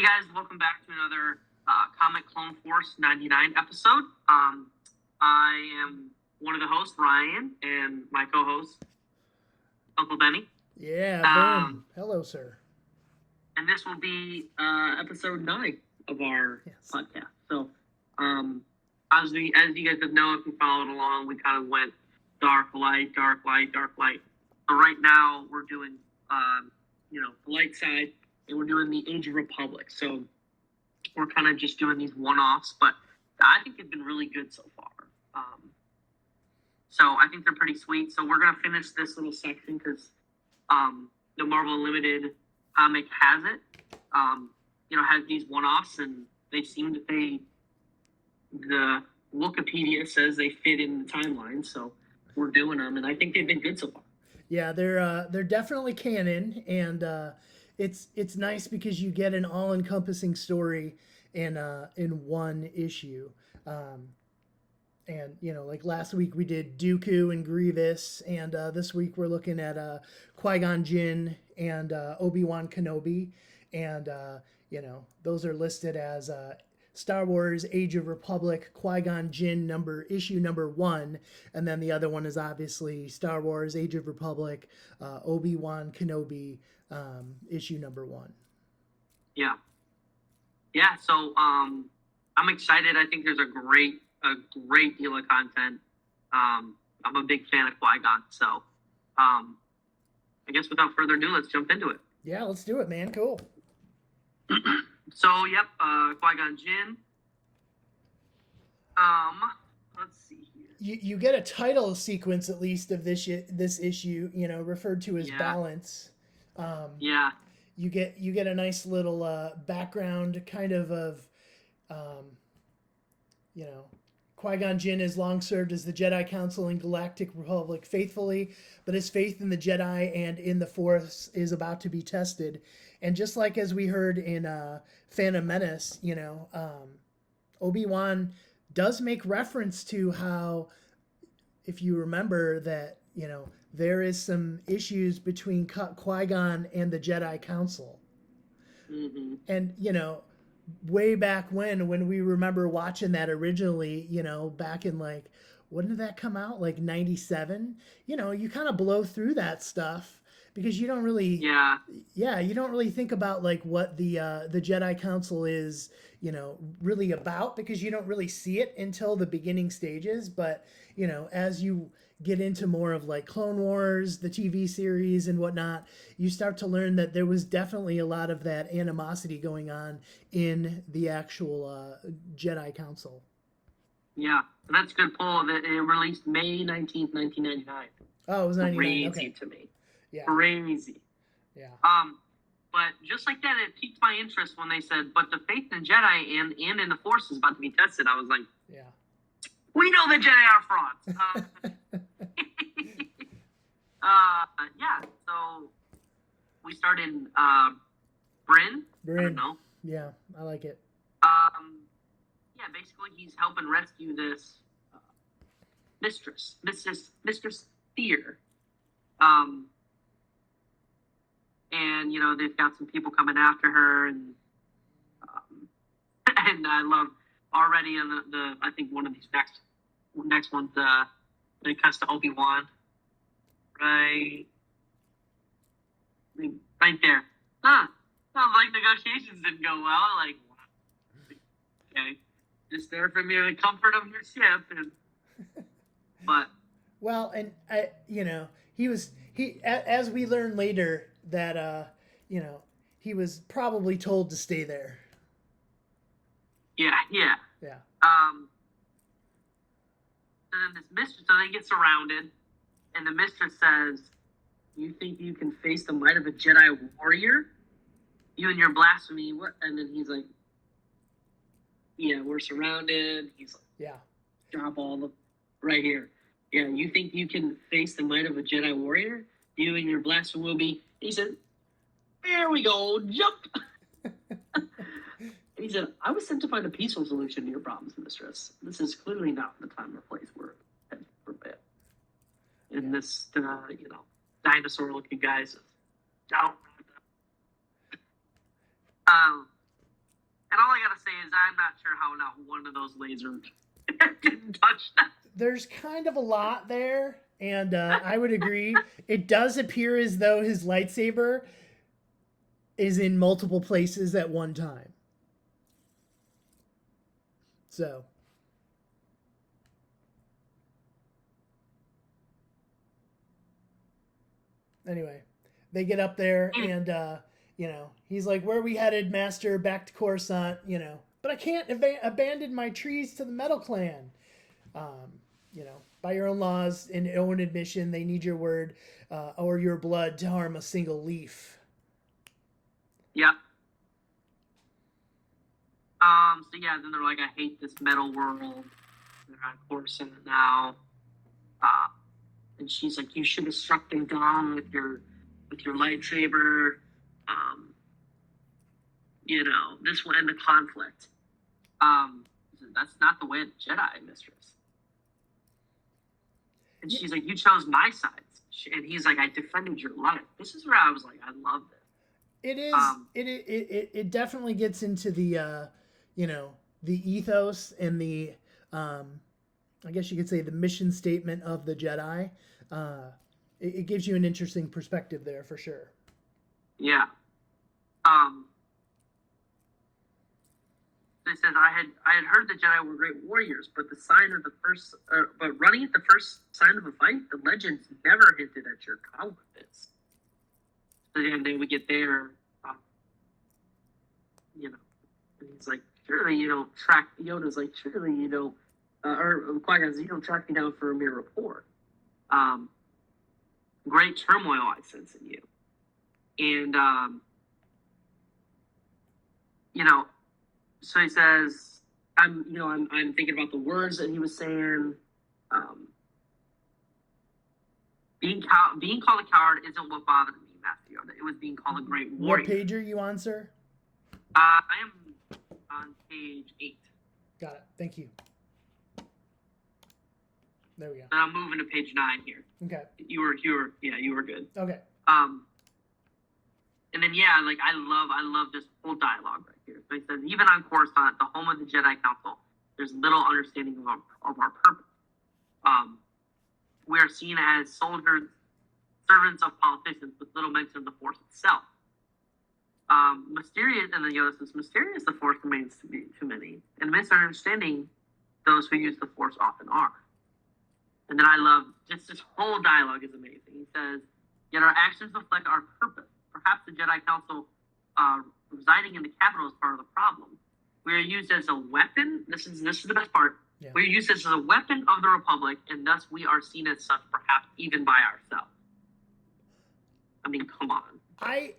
guys, welcome back to another Comic Clone Force 99 episode. I am one of the hosts, Ryan, and my co-host, Uncle Benny. Yeah, boom. Hello, sir. And this will be episode 9 of our podcast. So, as you guys have known, if you followed along, we kind of went dark, light, dark, light, dark, light. So right now, we're doing, the light side, and we're doing the Age of Republic. So we're kind of just doing these one-offs, but I think they've been really good so far. So I think they're pretty sweet. So we're going to finish this little section because the Marvel Unlimited comic has it. Has these one-offs, and they seem to the Wikipedia says they fit in the timeline, so we're doing them, and I think they've been good so far. Yeah, they're definitely canon, and it's nice because you get an all-encompassing story in one issue. And like last week we did Dooku and Grievous, and this week we're looking at Qui-Gon Jinn and Obi-Wan Kenobi, and those are listed as Star Wars Age of Republic Qui-Gon Jinn issue number 1, and then the other one is obviously Star Wars Age of Republic Obi-Wan Kenobi issue number 1. Yeah. So I'm excited. I think there's a great deal of content. I'm a big fan of Qui-Gon, so I guess without further ado, let's jump into it. Yeah, let's do it, man. Cool. So, Qui-Gon Jinn. Let's see here. You get a title sequence at least of this issue, referred to as Balance. You get a nice little background kind of Qui-Gon Jinn has long served as the Jedi Council in Galactic Republic faithfully, but his faith in the Jedi and in the Force is about to be tested. And just like as we heard in Phantom Menace, Obi-Wan does make reference to how, if you remember that, there is some issues between Qui-Gon and the Jedi Council. Mm-hmm. And, way back when we remember watching that originally, back in when did that come out? 97? You kind of blow through that stuff because you don't really, you don't really think about what the Jedi Council is, really about, because you don't really see it until the beginning stages. But, as you get into more of Clone Wars, the TV series and whatnot, you start to learn that there was definitely a lot of that animosity going on in the actual Jedi Council. Yeah, that's a good pull. It released May 19th, 1999. Oh, it was 99. Crazy okay. to me. Yeah. Crazy. Yeah. But just like that, it piqued my interest when they said, but the faith in Jedi and in the Force is about to be tested. I was like, yeah. We know the Jedi are frauds. So we start in Bryn. I don't know. Yeah, I like it. Basically he's helping rescue this Mistress Fear. And they've got some people coming after her, and and I love already in the I think one of these next ones when it comes to Obi-Wan, right there. Sounds like negotiations didn't go well. Okay, just there from the comfort of your ship, but well, and he as we learn later that he was probably told to stay there. Yeah. Yeah. And then this mistress, so they get surrounded, and the mistress says, "You think you can face the might of a Jedi warrior? You and your blasphemy, what?" And then he's like, "Yeah, we're surrounded." He's like, "Yeah, drop all the right here. Yeah, you think you can face the might of a Jedi warrior? You and your blasphemy will be." He said, "There we go, jump." And he said, "I was sent to find a peaceful solution to your problems, mistress. This is clearly not the time or place we're bed." And this, dinosaur-looking guy says, "Down." And all I gotta say is I'm not sure how not one of those lasers didn't touch that. There's kind of a lot there, and I would agree. It does appear as though his lightsaber is in multiple places at one time. So. Anyway, they get up there and, he's like, where are we headed, Master? Back to Coruscant, But I can't abandon my trees to the Metal Clan. By your own laws and own admission, they need your word or your blood to harm a single leaf. Yep. Then they're like, I hate this metal world. They're on Coruscant now. And she's like, you should have struck them down with your lightsaber. This will end the conflict. That's not the way of the Jedi, mistress. And she's like, you chose my sides. And he's like, I defended your life. This is where I was like, I love this. It is. It definitely gets into the, the ethos and the, I guess you could say the mission statement of the Jedi. It gives you an interesting perspective there for sure. Yeah. They said I had heard the Jedi were great warriors, but but running at the first sign of a fight, the legends never hinted at your cowardice. So then we get there, and he's like, surely you don't track. Yoda's like, surely you don't. Or Qui-Gon's, you don't track me down for a mere report. Great turmoil I sense in you. And, so he says, I'm thinking about the words that he was saying. Being called a coward isn't what bothered me, Master Yoda. It was being called a great warrior. What page are you on, sir? I am on page 8. Got it. Thank you. There we go. And I'm moving to page 9 here. Okay. You were good. Okay. And then I love this whole dialogue right here. So he says, even on Coruscant, the home of the Jedi Council, there's little understanding of our purpose. We are seen as soldiers, servants of politicians, with little mention of the Force itself. Mysterious, and then Yoda says, mysterious the Force remains to be too many, and misunderstanding those who use the Force often are. And then I love just this whole dialogue is amazing. He says, yet our actions reflect our purpose. Perhaps the Jedi Council residing in the capital is part of the problem. We are used as a weapon. This is the best part. Yeah. We are used as a weapon of the Republic, and thus we are seen as such, perhaps even by ourselves. I mean, come on. I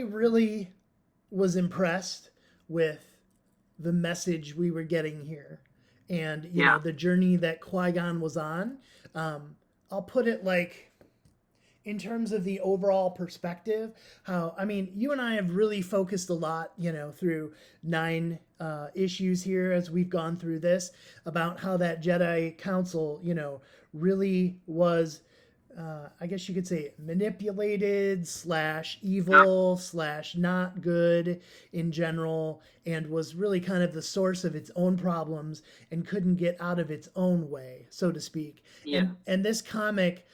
really was impressed with the message we were getting here. And, you know, the journey that Qui-Gon was on. I'll put it like, in terms of the overall perspective, you and I have really focused a lot, through 9 issues here as we've gone through this, about how that Jedi Council, really was, I guess you could say, manipulated / evil / not good in general, and was really kind of the source of its own problems and couldn't get out of its own way, so to speak. Yeah. And this comic,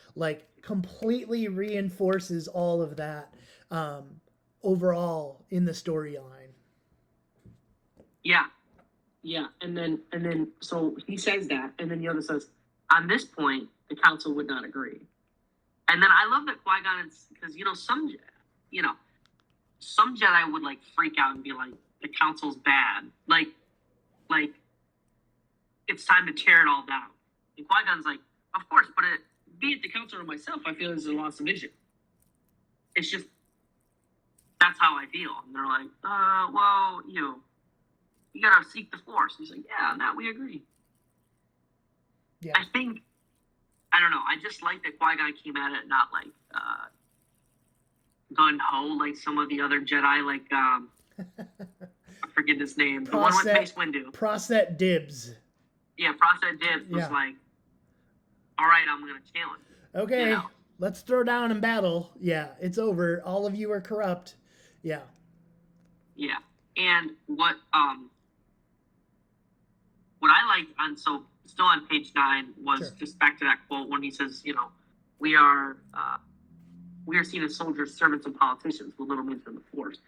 completely reinforces all of that overall in the storyline. Yeah. And then so he says that, and then Yoda says, on this point, the council would not agree. And then I love that Qui-Gon is, because, some Jedi would freak out and be like, the council's bad. Like it's time to tear it all down. And Qui-Gon's like, of course, but be it the council or myself, I feel there's a loss of vision. It's just, that's how I feel. And they're like, well, you gotta seek the Force. He's like, yeah, on that we agree. Yeah. I don't know, I just like that Qui-Gon came at it not gun-ho like some of the other Jedi, I forget his name. The one with Mace Windu. Proset Dibs. Yeah, Proset Dibs was like, all right, I'm going to challenge. Okay, let's throw down and battle. Yeah, it's over. All of you are corrupt. Yeah. And what I liked still on page 9 was just back to that quote when he says, we are seen as soldiers, servants, and politicians with little means in the force.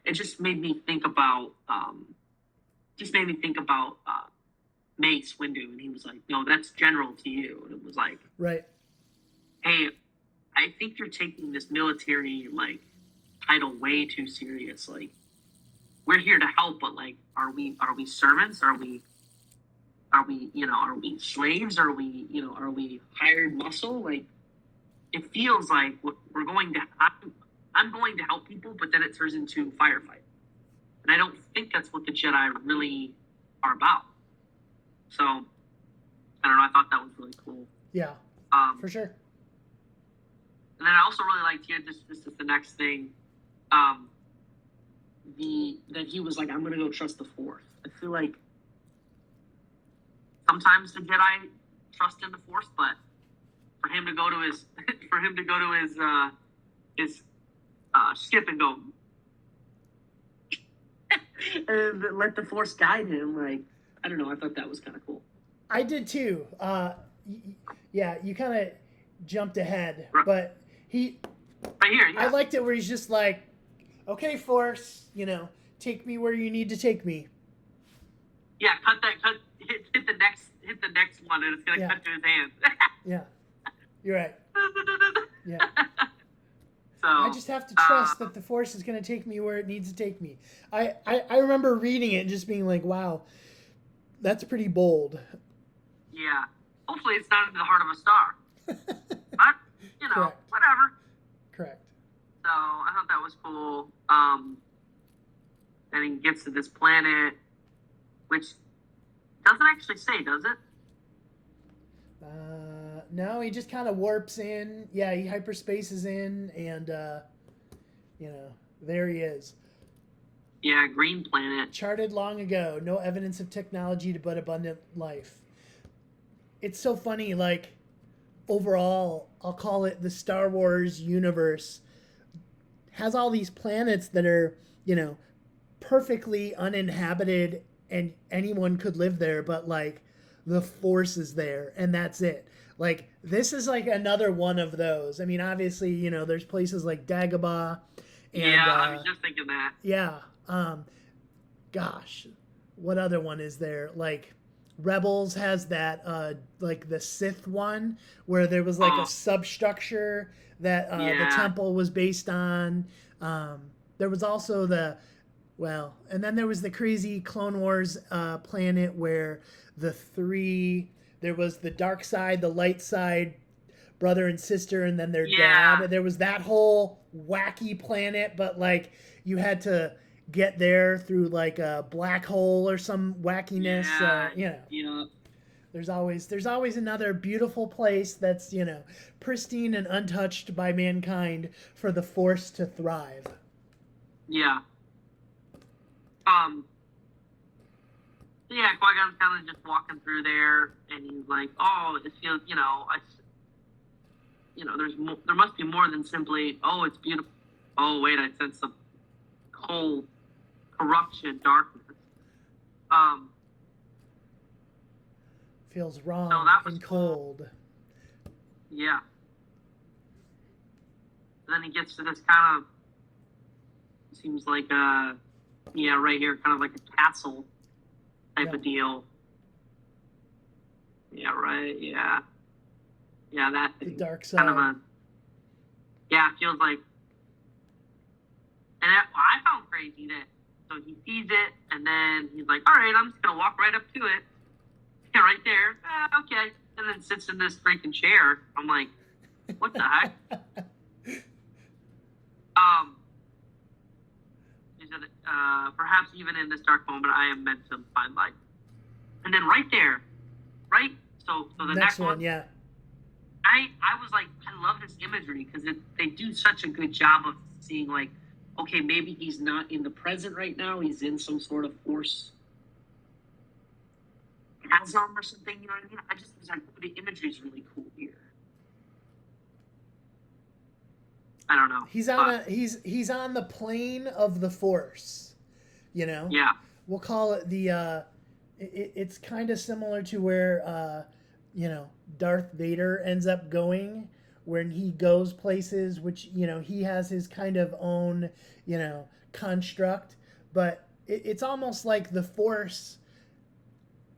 It just made me think about Mace Windu, and he was like, no, that's general to you. And it was like, right. Hey, I think you're taking this military title way too serious. Like, we're here to help, but are we servants? Are we slaves? Are we hired muscle? Like, it feels like I'm going to help people, but then it turns into firefight. And I don't think that's what the Jedi really are about. So, I don't know. I thought that was really cool. Yeah, for sure. And then I also really liked here, this is the next thing, that he was like, I'm going to go trust the Force. I feel like sometimes the Jedi trust in the Force, but for him to go to his ship and go and let the Force guide him, I don't know, I thought that was kind of cool. I did too. Yeah, you kind of jumped ahead, right. But he. Right here, yeah. I liked it where he's just like, okay, Force, take me where you need to take me. Yeah, hit the next one, and it's gonna cut to his hand. Yeah, you're right. Yeah. So I just have to trust that the Force is going to take me where it needs to take me. I remember reading it and just being like, wow, that's pretty bold. Yeah. Hopefully it's not in the heart of a star. But, Correct. Whatever. Correct. So I thought that was cool. Then he gets to this planet, which doesn't actually say, does it? No, he just kind of warps in. Yeah, he hyperspaces in, and there he is. Yeah, green planet. Charted long ago, no evidence of technology but abundant life. It's so funny, overall, I'll call it the Star Wars universe has all these planets that are, perfectly uninhabited and anyone could live there, but the Force is there and that's it. This is another one of those. I mean, obviously, there's places like Dagobah. And, I was just thinking that. Yeah. Gosh, what other one is there? Rebels has that, the Sith one where there was a substructure that the temple was based on. There was also and then there was the crazy Clone Wars planet where there was the dark side, the light side, brother and sister, and then their dad. There was that whole wacky planet, but you had to get there through a black hole or some wackiness. There's always another beautiful place that's pristine and untouched by mankind for the Force to thrive. Yeah. Yeah, Qui-Gon's kind of just walking through there, and he's like, "Oh, it feels, there must be more than simply, oh, it's beautiful. Oh, wait, I sense some cold, corruption, darkness. Feels wrong and cold. Yeah. And then he gets to this kind of, seems like right here, kind of like a castle type of deal. Yeah, right, yeah. Yeah, that thing. The dark side. Kind of it feels like, and I found crazy that, so he sees it, and then he's like, all right, I'm just going to walk right up to it. Yeah, right there. Okay. And then sits in this freaking chair. I'm like, what the heck? He said, perhaps even in this dark moment, I am meant to find light. And then right there, right? So the next one, yeah. I was like, I love this imagery because they do such a good job of seeing okay, maybe he's not in the present right now. He's in some sort of Force chasm or something. You know what I mean? I just was like, the imagery is really cool here. I don't know. He's on the plane of the Force. you know? Yeah. We'll call it the, it's kind of similar to where, you know, Darth Vader ends up going when he goes places, which, you know, he has his kind of own, you know, construct, but it's almost like the Force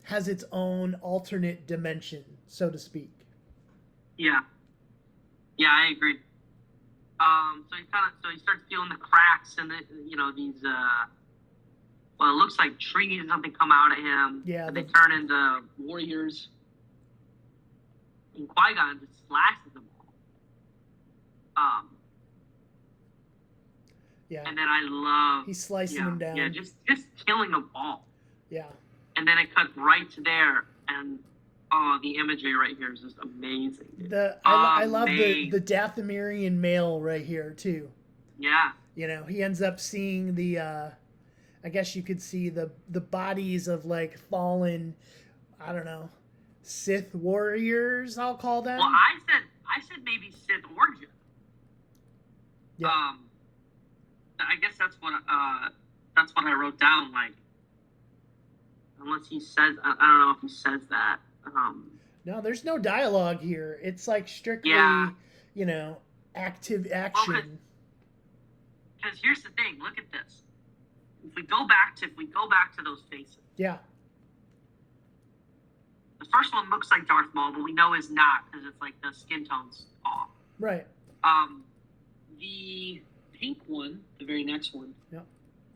has its own alternate dimension, so to speak. Yeah. Yeah, I agree. So he starts feeling the cracks and you know, these well, it looks like trees or something come out at him. Yeah. And they turn into warriors. And Qui-Gon just slashes them all. Yeah. And then I love he's slicing them down. Yeah, just killing them all. Yeah. And then it cuts right to there, and the imagery right here is just amazing. I love the Dathomirian male right here too. Yeah. You know, he ends up seeing the I guess you could see the bodies of like fallen, I don't know, Sith warriors, I'll call them. Well, I said maybe Sith origin. Yeah. I guess that's what I wrote down. Like, unless he says, I don't know if he says that. No, there's no dialogue here. It's like strictly, you know, active action. Because here's the thing. Look at this. If we go back to those faces. Yeah. The first one looks like Darth Maul, but we know is not because it's like the skin tone's off. Right. The pink one, the very next one. Yeah.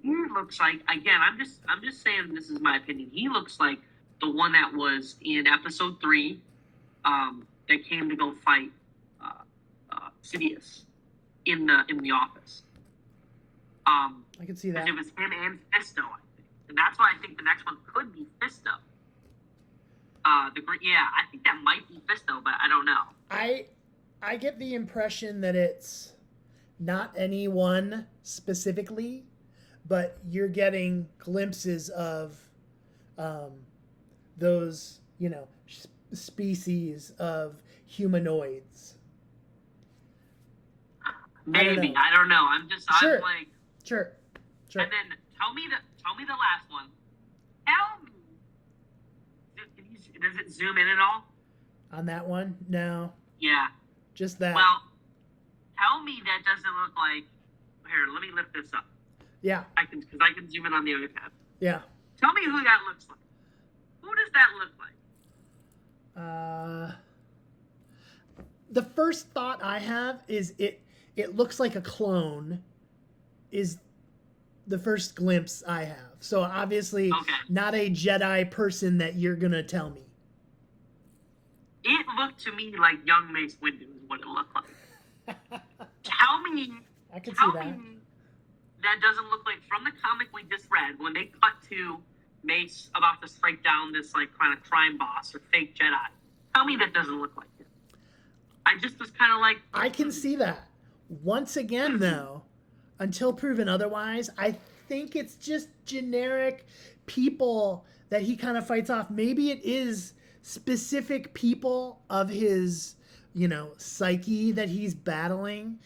He looks like, again, I'm just saying this is my opinion. He looks like the one that was in episode 3, that came to go fight Sidious in the office. I can see that. It was him and Fisto, I think, and that's why I think the next one could be Fisto. I think that might be Fisto, but I don't know. I get the impression that it's not anyone specifically, but you're getting glimpses of those, you know, species of humanoids. Maybe. I don't know. Sure. I'm like Sure. And then tell me the last one. Tell me. Does it zoom in at all? On that one? No. Yeah. Just that. Well, tell me that doesn't look like. Here, let me lift this up. Yeah. Because I can zoom in on the other tab. Yeah. Tell me who that looks like. Who does that look like? The first thought I have is it looks like a clone. Is the first glimpse I have. So obviously not a Jedi person that you're gonna tell me. It looked to me like young Mace Windu is what it looked like. Tell me. I can see that. That doesn't look like, from the comic we just read, when they cut to Mace about to strike down this like kind of crime boss or fake Jedi. Tell me that doesn't look like him. I just was kind of like. I can see that. Once again, though, until proven otherwise, I think it's just generic people that he kind of fights off. Maybe it is specific people of his, you know, psyche that he's battling.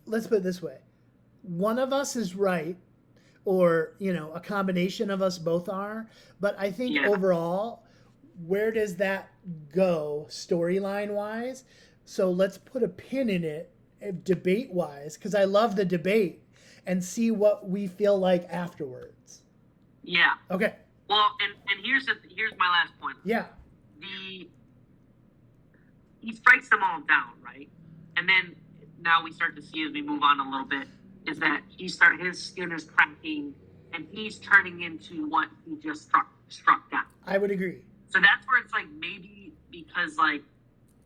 Let's put it this way. One of us is right, or, you know, a combination of us both are. But I think overall, where does that go storyline-wise? So let's put a pin in it, debate-wise, because I love the debate, and see what we feel like afterwards. Yeah. Okay. Well, and here's my last point. Yeah. He strikes them all down, right? And then now we start to see, as we move on a little bit, is that his skin is cracking and he's turning into what he just struck down. I would agree. So that's where it's like, maybe because like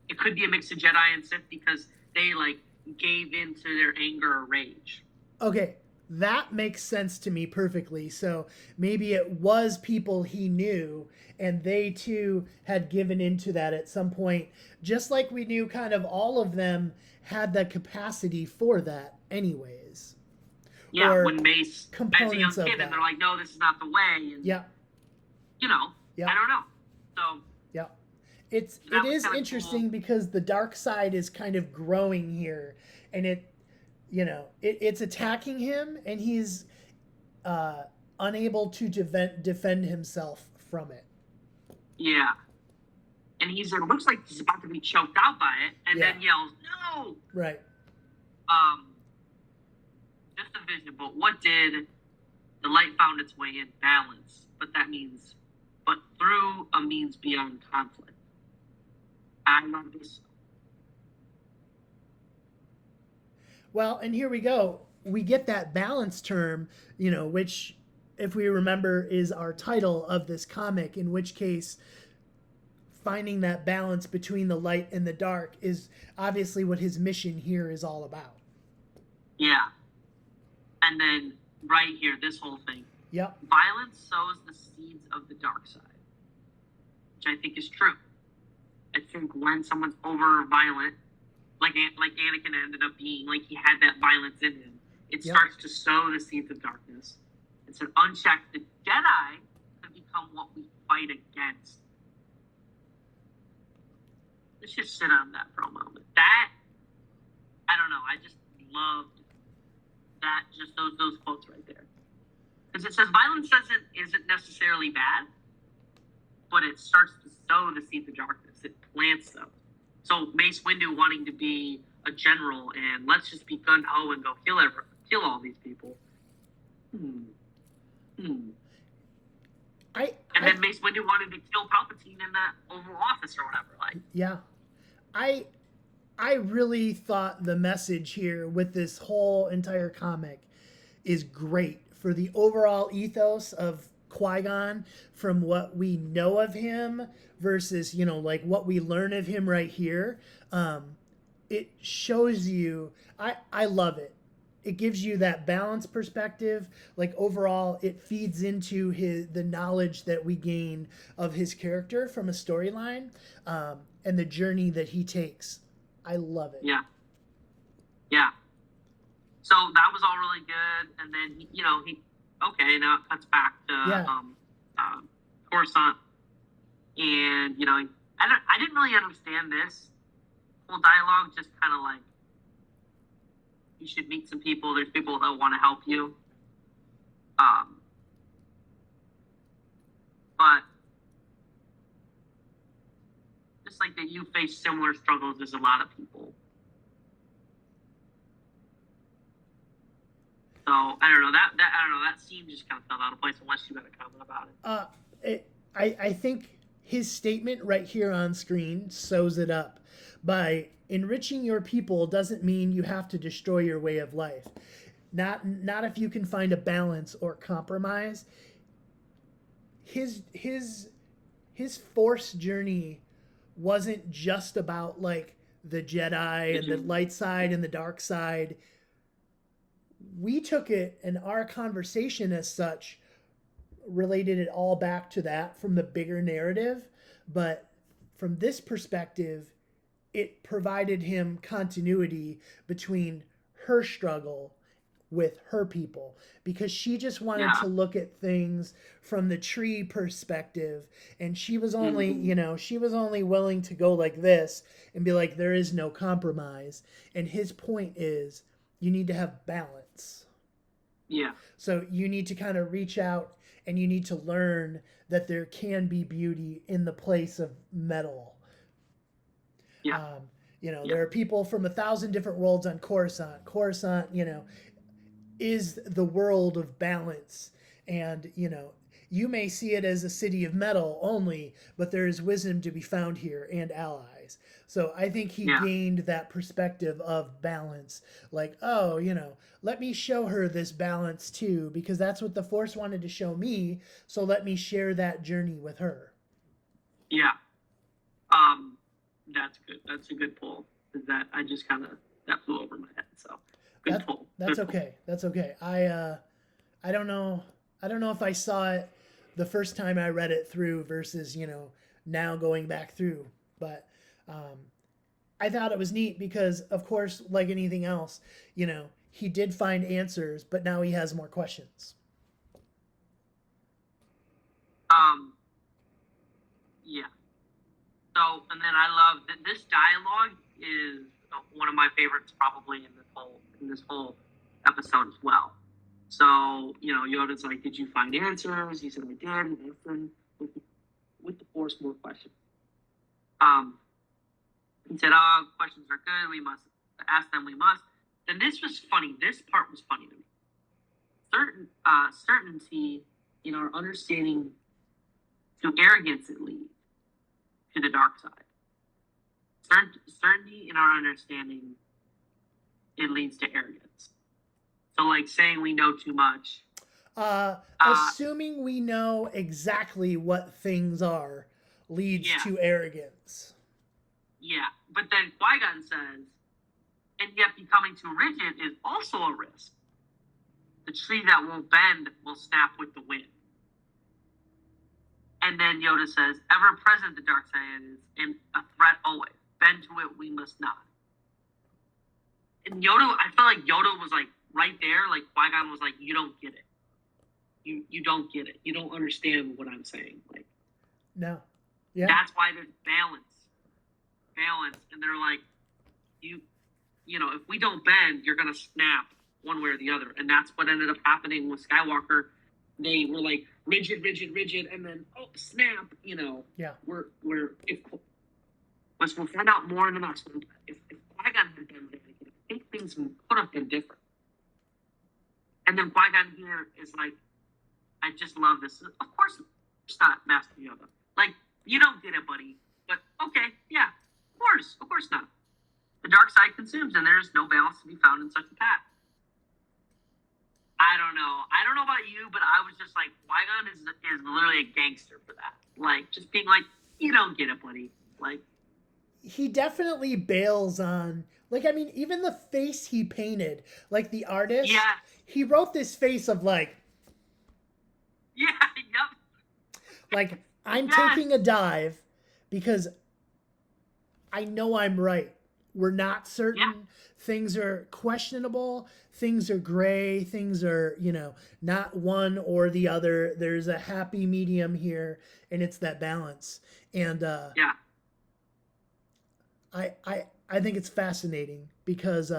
it could be a mix of Jedi and Sith because they like gave in to their anger or rage. Okay. That makes sense to me perfectly. So maybe it was people he knew and they too had given into that at some point, just like we knew kind of all of them had the capacity for that anyways. Yeah, or when Mace, as a young kid, and they're like, no, this is not the way. And, you know, I don't know. So it is interesting because the dark side is kind of growing here, and it's attacking him, and he's unable to defend himself from it. Yeah. And it looks like he's about to be choked out by it, and then yells, "No!" Right. Just a vision, but what did the light found its way in balance? But through a means beyond conflict. I love this. Well, and here we go. We get that balance term, which, if we remember, is our title of this comic, in which case finding that balance between the light and the dark is obviously what his mission here is all about. Yeah. And then right here, this whole thing. Yep. Violence sows the seeds of the dark side, which I think is true. I think when someone's over violent, like Anakin ended up being, like he had that violence in him, it starts to sow the seeds of darkness. It's an unchecked. The Jedi could become what we fight against. Let's just sit on that for a moment. That, I don't know, I just loved that, just those quotes right there. Because it says violence isn't necessarily bad, but it starts to sow the seeds of darkness. It plants them. So Mace Windu wanting to be a general and let's just be gun-ho and go kill all these people. And then Mace Windu wanted to kill Palpatine in the Oval Office or whatever. Yeah. I really thought the message here with this whole entire comic is great for the overall ethos of Qui-Gon, from what we know of him versus, like what we learn of him right here. It shows you, I love it. It gives you that balanced perspective. Like overall, it feeds into the knowledge that we gain of his character from a storyline, and the journey that he takes. I love it. Yeah. So that was all really good, and then now it cuts back to Coruscant, and I didn't really understand this whole dialogue. Just kind of like, you should meet some people. There's people that want to help you. But just like that, you face similar struggles as a lot of people. So I don't know that scene just kind of fell out of place. Unless you had a comment about it. I think his statement right here on screen sews it up. By enriching your people doesn't mean you have to destroy your way of life. Not if you can find a balance or compromise. His Force journey wasn't just about like the Jedi and the light side and the dark side. We took it, and our conversation as such related it all back to that from the bigger narrative. But from this perspective, it provided him continuity between her struggle with her people, because she just wanted to look at things from the tree perspective, and she was only willing to go like this and be like, there is no compromise. And his point is, you need to have balance. Yeah. So you need to kind of reach out, and you need to learn that there can be beauty in the place of metal. Yeah. There are people from 1,000 different worlds on Coruscant. Coruscant, is the world of balance. And, you may see it as a city of metal only, but there is wisdom to be found here and allies. So I think he gained that perspective of balance. Like, let me show her this balance too, because that's what the Force wanted to show me. So let me share that journey with her. Yeah. That's good. That's a good pull. That I just that flew over my head. So good pull. That's okay. That's okay. I don't know if I saw it the first time I read it through versus, now going back through. But I thought it was neat because, of course, like anything else, he did find answers, but now he has more questions. Yeah. So, and then I love that this dialogue is one of my favorites probably in this whole episode as well. So, Yoda's like, did you find answers? He said, I did. And asked them with the Force more questions. He said, questions are good. We must ask them. We must. And this was funny. This part was funny to me. Certainty in our understanding to arrogance, it leads to the dark side. Certainty in our understanding, it leads to arrogance. So, like saying we know too much. Assuming we know exactly what things are leads to arrogance. Yeah, but then Qui-Gon says, and yet becoming too rigid is also a risk. The tree that won't bend will snap with the wind. And then Yoda says, ever present the dark side is in a threat always. Bend to it, we must not. And Yoda, I feel like Yoda was like right there, like Qui-Gon was like, you don't get it. You don't get it. You don't understand what I'm saying. Like, no. Yeah. That's why there's balance. And they're like, if we don't bend, you're gonna snap one way or the other. And that's what ended up happening with Skywalker. They were like rigid, and then snap. Yeah. We'll find out more in the next one. If Qui-Gon had been there, I think things could have been different. And then Qui-Gon here is like, I just love this. Of course, it's not Master Yoda. Like, you don't get it, buddy. But okay, yeah, of course not. The dark side consumes, and there's no balance to be found in such a path. I don't know about you, but I was just like, Qui-Gon is literally a gangster for that. Like, just being like, you don't get it, buddy. Like, he definitely bails on, like, I mean, even the face he painted, like the artist, he wrote this face of like, like, I'm taking a dive because I know I'm right. We're not certain. Yeah. Things are questionable. Things are gray. Things are, not one or the other. There's a happy medium here, and it's that balance. And I think it's fascinating because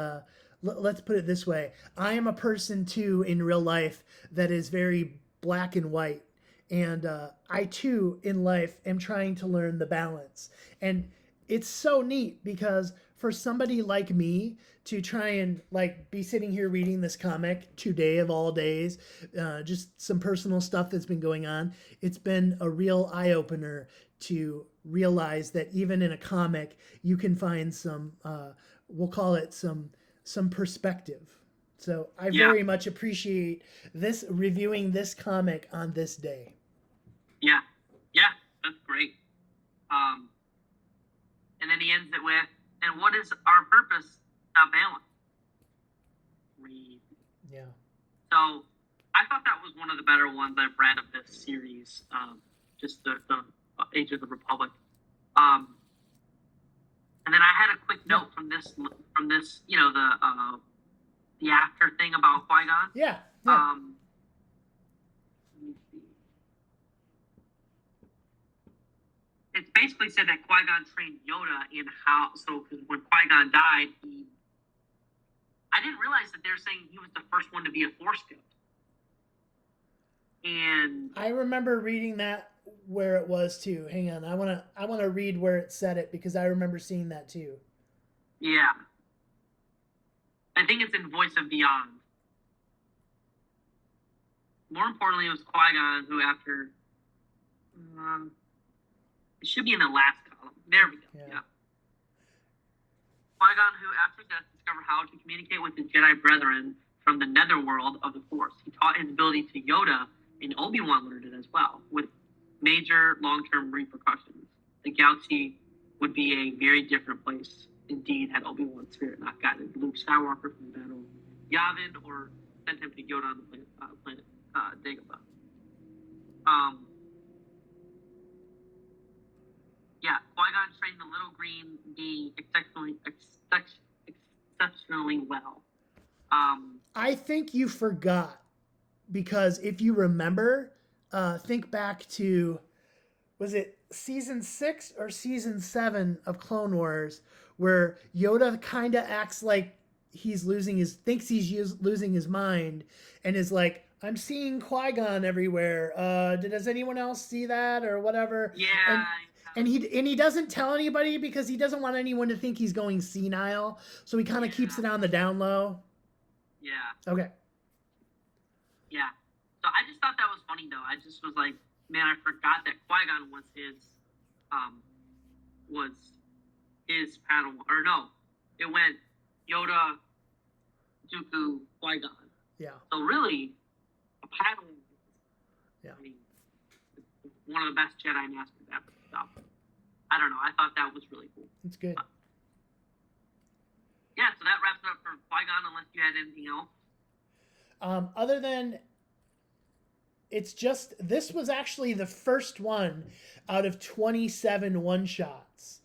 let's put it this way. I am a person, too, in real life that is very black and white. And I, too, in life am trying to learn the balance. And it's so neat because for somebody like me to try and like be sitting here reading this comic today of all days, just some personal stuff that's been going on, it's been a real eye-opener to realize that even in a comic, you can find some, we'll call it some perspective. So I very much appreciate reviewing this comic on this day. Yeah, that's great. And then he ends it with, and what is our purpose? Not balance. Read. Yeah. So I thought that was one of the better ones I've read of this series. Just the Age of the Republic. And then I had a quick note from this, the actor thing about Qui-Gon. Yeah. Let me see. It's basically said that Qui-Gon trained Yoda in because when Qui-Gon died, I didn't realize that they're saying he was the first one to be a Force ghost. And I remember reading that where it was too. Hang on, I wanna read where it said it because I remember seeing that too. Yeah. I think it's in Voice of Beyond. More importantly, it was Qui-Gon who after it should be in the last column. There we go. Yeah. Qui-Gon who after death discovered how to communicate with his Jedi brethren from the netherworld of the Force. He taught his ability to Yoda, and Obi-Wan learned it as well, with major long-term repercussions. The galaxy would be a very different place indeed had Obi-Wan's spirit not guided Luke Skywalker from the battle of Yavin or sent him to Yoda on the planet Dagobah. Qui-Gon trained the little green being exceptionally well. I think you forgot because if you remember, think back to, was it season 6 or season 7 of Clone Wars where Yoda kind of acts like he's losing losing his mind, and is like, I'm seeing Qui-Gon everywhere. Does anyone else see that or whatever? Yeah. And he doesn't tell anybody because he doesn't want anyone to think he's going senile. So he kind of keeps it on the down low. Yeah. Okay. Yeah. So I just thought that was funny though. I just was like, man, I forgot that Qui-Gon was his Padawan. Or no, it went Yoda, Dooku, Qui-Gon. Yeah. So really, a Padawan. Yeah. I mean, one of the best Jedi Masters ever. So, I don't know. I thought that was really cool. It's good. Yeah, so that wraps it up for Qui-Gon, unless you had anything else. Other than, this was actually the first one out of 27 one-shots.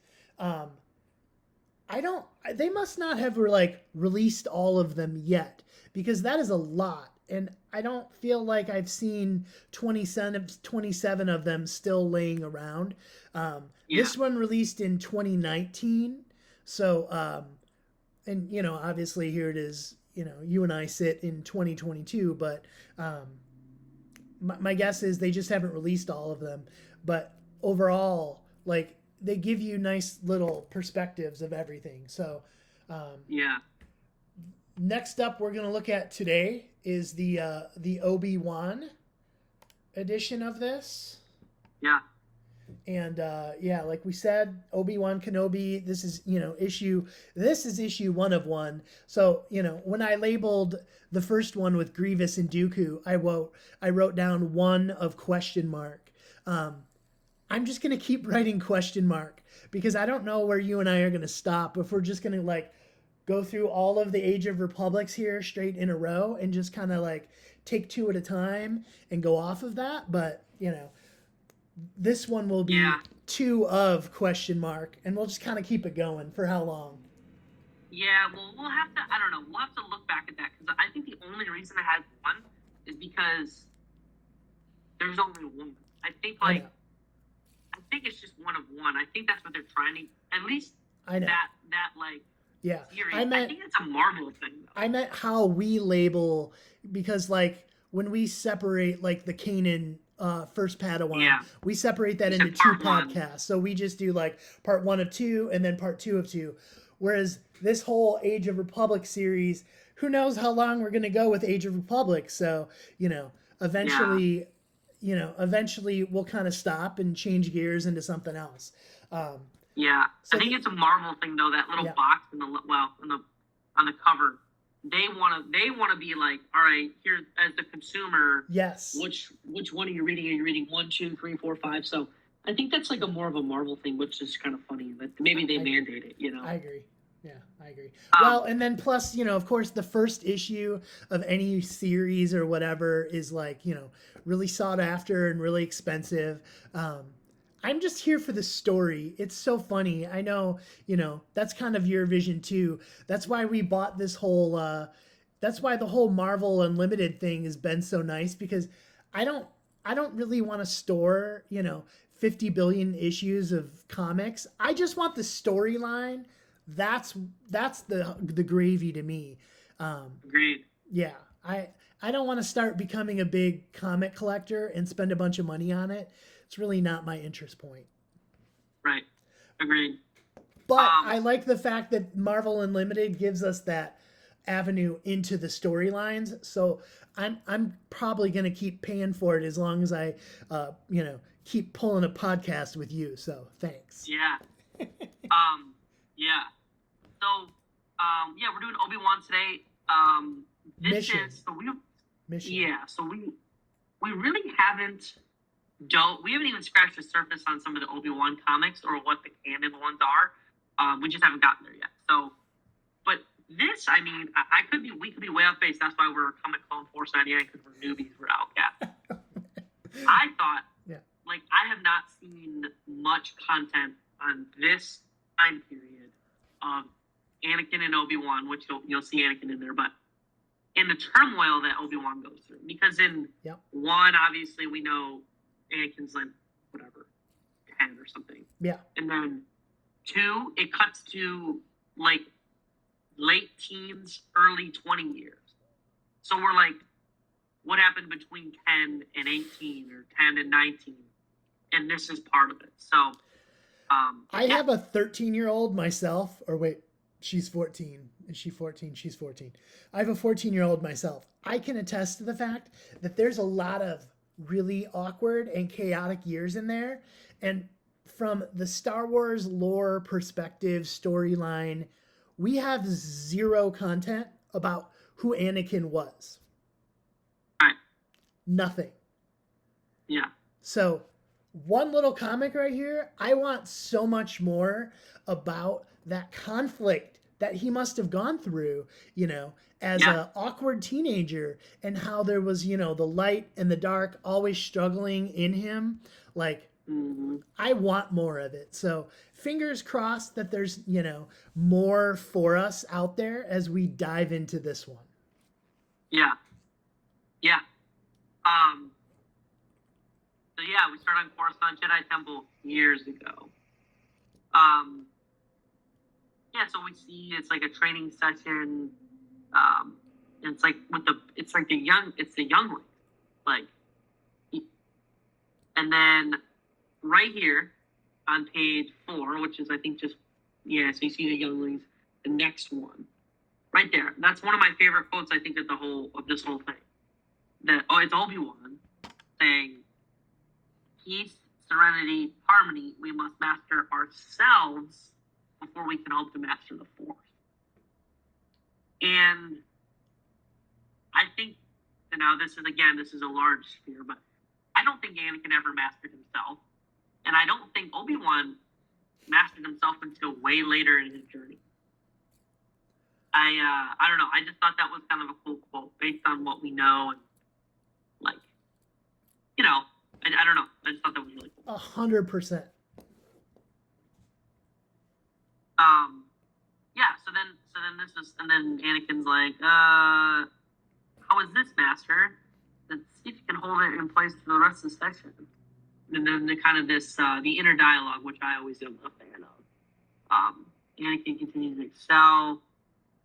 They must not have released all of them yet, because that is a lot. And I don't feel like I've seen 27 of them still laying around. This one released in 2019. So, and, obviously here it is, you and I sit in 2022, but my guess is they just haven't released all of them. But overall, they give you nice little perspectives of everything. So, next up, we're going to look at today is the Obi-Wan edition of this. Yeah. And like we said, Obi-Wan Kenobi, this is issue 1 of 1. So, when I labeled the first one with Grievous and Dooku, I wrote down 1 of question mark. I'm just going to keep writing question mark because I don't know where you and I are going to stop, if we're just going to go through all of the Age of Republics here straight in a row and just kind of take 2 at a time and go off of that. But, this one will be 2 of question mark, and we'll just kind of keep it going. For how long? Yeah, well, we'll have to look back at that, because I think the only reason I had 1 is because there's only 1. I think it's just 1 of 1. I think that's what they're trying to, at least I know. Yeah. I think it's a Marvel thing, though. I meant how we label, because when we separate the Kanan first Padawan, we separate that into 2 podcasts. So we just do part 1 of 2 and then part 2 of 2. Whereas this whole Age of Republic series, who knows how long we're going to go with Age of Republic. So, eventually we'll kind of stop and change gears into something else. So I think it's a Marvel thing though. That little box on the cover, they want to be like, all right, here as the consumer. Yes. Which one are you reading? Are you reading 1, 2, 3, 4, 5? So I think that's a more of a Marvel thing, which is kind of funny. That maybe they mandate it. I agree. Yeah, I agree. Well, and then plus, of course, the first issue of any series or whatever is really sought after and really expensive. I'm just here for the story. It's so funny. I know, that's kind of your vision too. That's why we bought this whole, that's why the whole Marvel Unlimited thing has been so nice, because I don't really want to store, 50 billion issues of comics. I just want the storyline. That's the gravy to me. Agreed. Yeah. I don't want to start becoming a big comic collector and spend a bunch of money on it. It's really not my interest point. Right. Agreed. But I like the fact that Marvel Unlimited gives us that avenue into the storylines. So I'm probably going to keep paying for it as long as I, keep pulling a podcast with you. So thanks. Yeah. Yeah. So, we're doing Obi-Wan today. Mission. Yeah. So we really haven't even scratched the surface on some of the Obi-Wan comics or what the canon ones are. We just haven't gotten there yet. So, but this, we could be way off base. That's why we're Comic Clone Force 99, because we're newbies, we're outcasts. I thought, I have not seen much content on this time period of Anakin and Obi-Wan, which you'll see Anakin in there, but in the turmoil that Obi-Wan goes through. Because in 1, obviously, we know Anakin's 10 or something. Yeah. And then 2, it cuts to like late teens, early 20 years. So we're like, what happened between 10 and 18 or 10 and 19? And this is part of it. So I have a 13-year-old myself, or wait, she's 14. Is she 14? She's 14. I have a 14-year-old myself. I can attest to the fact that there's a lot of really awkward and chaotic years in there. And from the Star Wars lore perspective, storyline, we have zero content about who Anakin was. Right. Nothing. Yeah. So one little comic right here, I want so much more about that conflict that he must have gone through, as an awkward teenager, and how there was, the light and the dark always struggling in him. Like, I want more of it. So fingers crossed that there's, more for us out there as we dive into this one. Yeah. Yeah. So yeah, we started on Coruscant Jedi Temple years ago. Yeah, so we see it's like a training session. And it's like it's the youngling, like, and then right here on page 4, which is I think just so you see the younglings. The next one, right there. That's one of my favorite quotes. I think of this whole thing. It's Obi-Wan saying, "Peace, serenity, harmony. We must master ourselves before we can hope to master the Force." And I think, now this is a large sphere, but I don't think Anakin ever mastered himself. And I don't think Obi-Wan mastered himself until way later in his journey. I don't know. I just thought that was kind of a cool quote based on what we know. And like, I don't know. I just thought that was really cool. 100%. Yeah, so then Anakin's like, how is this, Master? Let's see if you can hold it in place for the rest of the session. And then the kind of the inner dialogue, which I always am a fan of. Anakin continues to excel.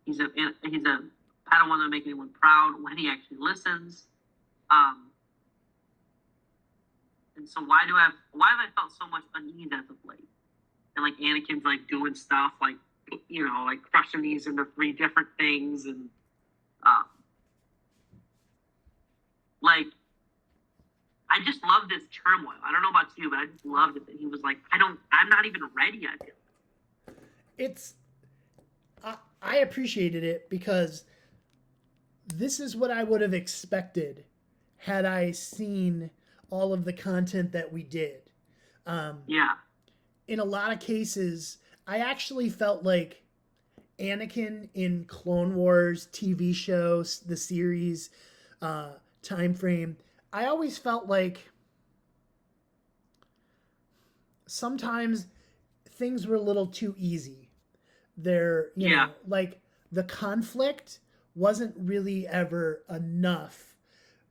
He's a Padawan that make anyone proud when he actually listens. And so why have I felt so much unease as of late? And like Anakin's like doing stuff like, like crushing these into 3 different things, and like, I just love this turmoil. I don't know about you, but I just loved it that he was like, I'm not even ready yet. I appreciated it because this is what I would have expected had I seen all of the content that we did. In a lot of cases, I actually felt like Anakin in Clone Wars TV shows, the series time frame, I always felt like sometimes things were a little too easy. You know, like the conflict wasn't really ever enough,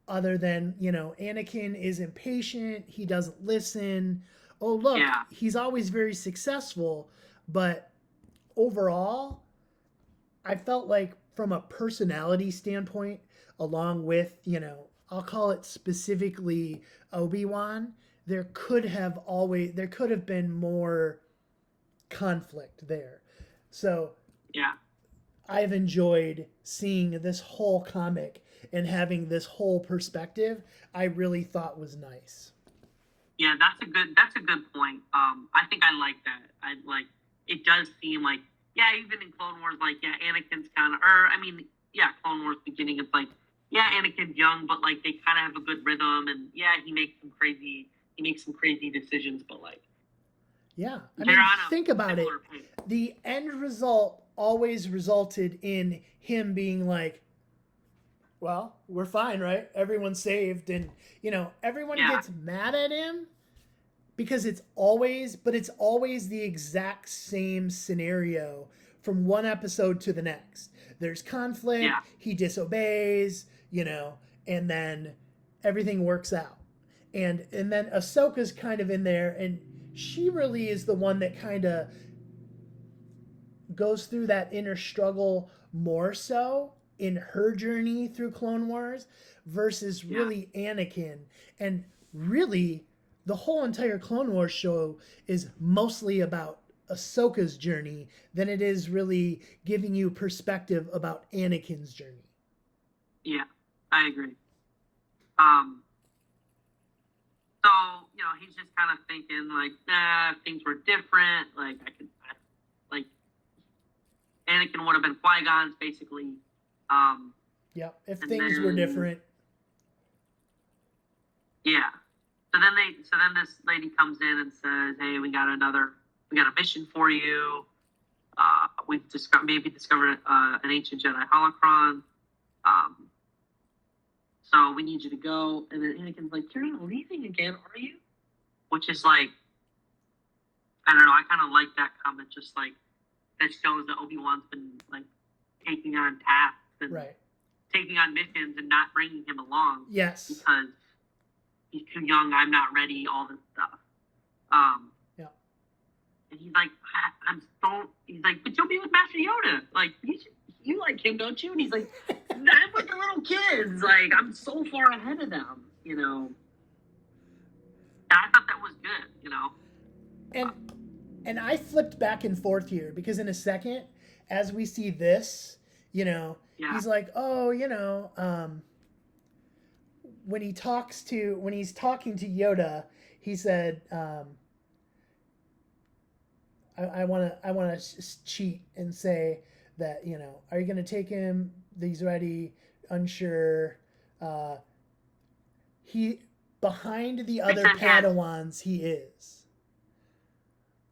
other than, Anakin is impatient, he doesn't listen. Oh, look, he's always very successful, but overall, I felt like from a personality standpoint, along with, I'll call it specifically Obi-Wan, there could have been more conflict there. So I've enjoyed seeing this whole comic and having this whole perspective. I really thought was nice. Yeah, that's a good point. I think I like that. It does seem like, even in Clone Wars, Anakin's kind of, Clone Wars beginning, it's like, Anakin's young, but like they kind of have a good rhythm, and he makes some crazy decisions, but like, think about it. Pace. The end result always resulted in him being like, well, we're fine, right? Everyone's saved. And, everyone gets mad at him because it's always the exact same scenario from one episode to the next. There's conflict, he disobeys, and then everything works out. And then Ahsoka's kind of in there, and she really is the one that kind of goes through that inner struggle more so in her journey through Clone Wars versus really Anakin. And really, the whole entire Clone Wars show is mostly about Ahsoka's journey than it is really giving you perspective about Anakin's journey. Yeah, I agree. So, he's just kind of thinking, like, things were different. Like, Anakin would have been Qui-Gon's, basically. If things were different. Yeah. So then this lady comes in and says, hey, we got a mission for you. We've discovered an ancient Jedi holocron. So we need you to go. And then Anakin's like, you're not leaving again, are you? Which is like, I don't know, I kind of like that comment, just like, that shows that Obi-Wan's been, like, taking on tasks and taking on missions and not bringing him along. Yes. Because he's too young, I'm not ready, all this stuff. And he's like, he's like, but you'll be with Master Yoda. Like, you like him, don't you? And he's like, I'm with the little kids. Like, I'm so far ahead of them, And I thought that was good, And I flipped back and forth here because in a second, as we see this, he's like, when he's talking to Yoda, he said, I want to cheat and say that, are you going to take him? He's ready, unsure. Behind the other Padawans, he is.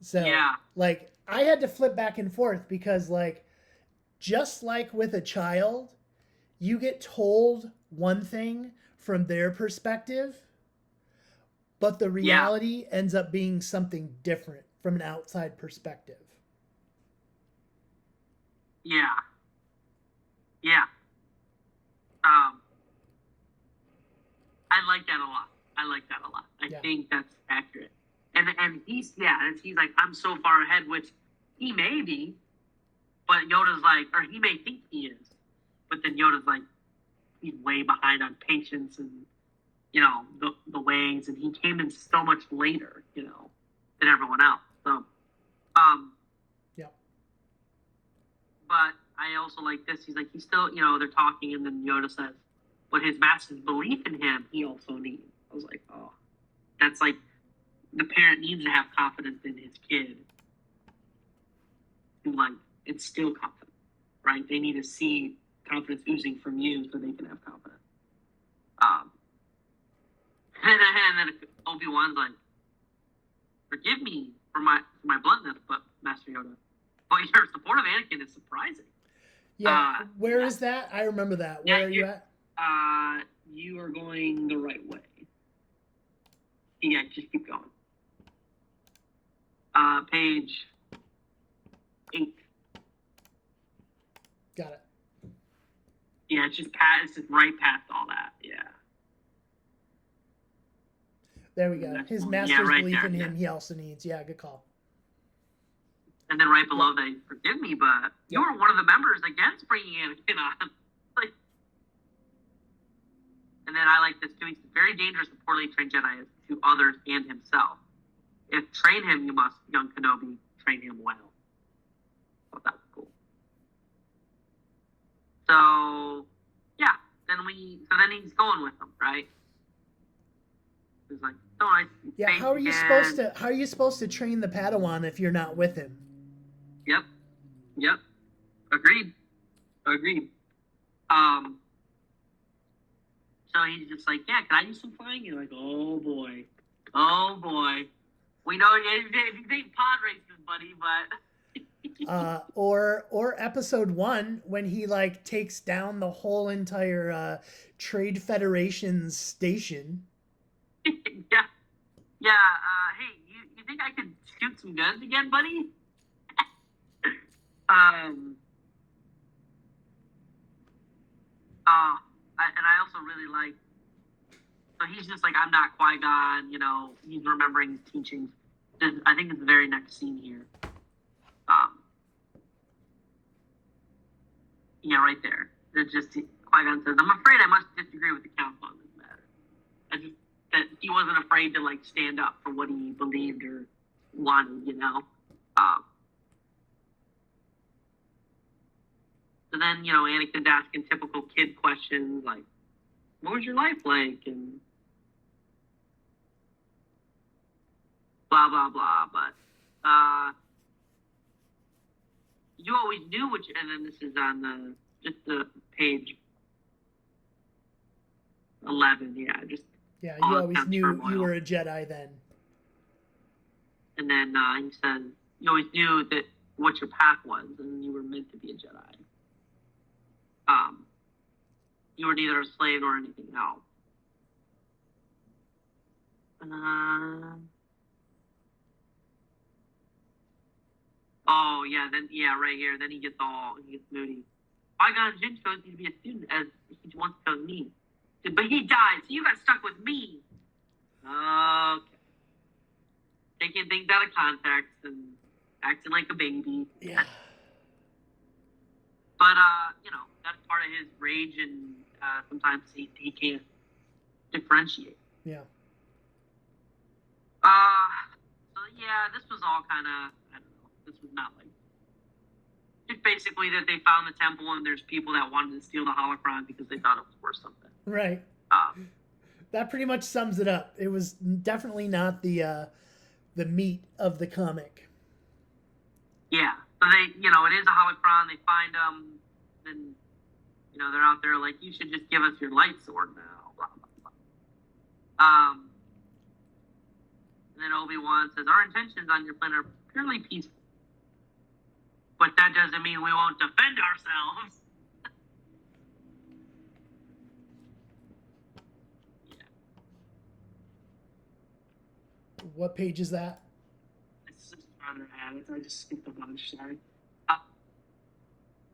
So, like, I had to flip back and forth because, like, just like with a child, you get told one thing from their perspective, but the reality ends up being something different from an outside perspective. Yeah. I like that a lot. I think that's accurate. And he's like, I'm so far ahead, which he may be, but Yoda's like, or he may think he is, but then Yoda's like, he's way behind on patience and, the ways, and he came in so much later, than everyone else. So, but I also like this. He's like, he's still, they're talking, and then Yoda says, but his master's belief in him, he also needs. I was like, oh, that's like, the parent needs to have confidence in his kid to, like, instill confidence, right? They need to see confidence oozing from you so they can have confidence. And then Obi-Wan's like, forgive me for my bluntness, but Master Yoda, but your support of Anakin is surprising. Yeah, where is that? I remember that. Where are you at? You are going the right way. Yeah, just keep going. Page 8. Got it. Yeah, it's just right past all that. Yeah. There we go. His master's belief in him, he also needs. Yeah, good call. And then right below that, forgive me, but you were one of the members against bringing Anakin on. Like, and then I like this too. He's very dangerous and poorly trained Jedi to others and himself. If train him, you must, young Kenobi, train him well. Oh, that was cool. So, then he's going with them, right? He's like, how are you supposed to train the Padawan if you're not with him? Yep. Agreed. So he's just like, can I do some flying? You're like, oh boy. We know you think pod races, buddy, but or episode 1 when he like takes down the whole entire Trade Federation's station. Hey, you think I could shoot some guns again, buddy? And I also really like. So he's just like, I'm not Qui-Gon. He's remembering his teachings. I think it's the very next scene here. Yeah, right there. It's just Qui-Gon says, "I'm afraid I must disagree with the council on this matter." That he wasn't afraid to like stand up for what he believed or wanted, you know. So then, you know, Anakin's asking typical kid questions like, "What was your life like?" and blah blah blah. But you always knew which, and then this is on just the page 11. Yeah, just yeah. You always knew you were a Jedi then. And then he says, "You always knew that what your path was, and you were meant to be a Jedi. You were neither a slave nor anything else." Oh yeah, right here. Then he gets moody. Qui-Gon Jinn chose you to be a student as he once chose me, but he died, so you got stuck with me. Okay, taking things out of context and acting like a baby. Yeah. But you know, that's part of his rage, and sometimes he can't differentiate. Yeah. So yeah, this was all kind of, I don't know. This was not like, just basically that they found the temple and there's people that wanted to steal the holocron because they thought it was worth something. Right. That pretty much sums it up. It was definitely not the meat of the comic. Yeah. So they, you know, it is a holocron. They find them, then, you know, they're out there like, "You should just give us your light sword now." Blah blah blah. And then Obi-Wan says, "Our intentions on your planet are purely peaceful, but that doesn't mean we won't defend ourselves." Yeah. What page is that? It's just rather added. I just skipped a bunch. Sorry.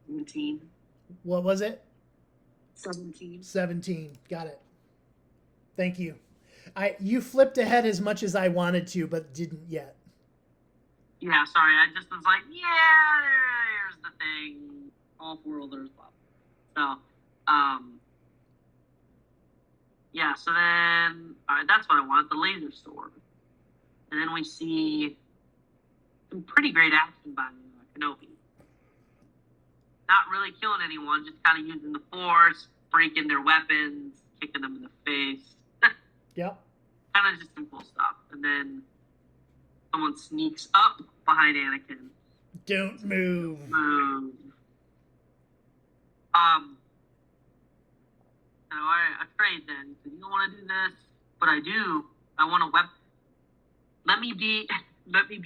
17. What was it? 17. 17. Got it. Thank you. You flipped ahead as much as I wanted to, but didn't yet. Yeah, sorry. I just was like, yeah, there's the thing. All four others love. So, yeah. So then, all right, that's what I want, the laser sword. And then we see some pretty great action by Kenobi. Not really killing anyone, just kind of using the Force, breaking their weapons, kicking them in the face. Yep. Kind of just some cool stuff. And then someone sneaks up behind Anakin. Don't move. So I prayed then. He said, "You don't want to do this, but I do. I want a weapon." Let me be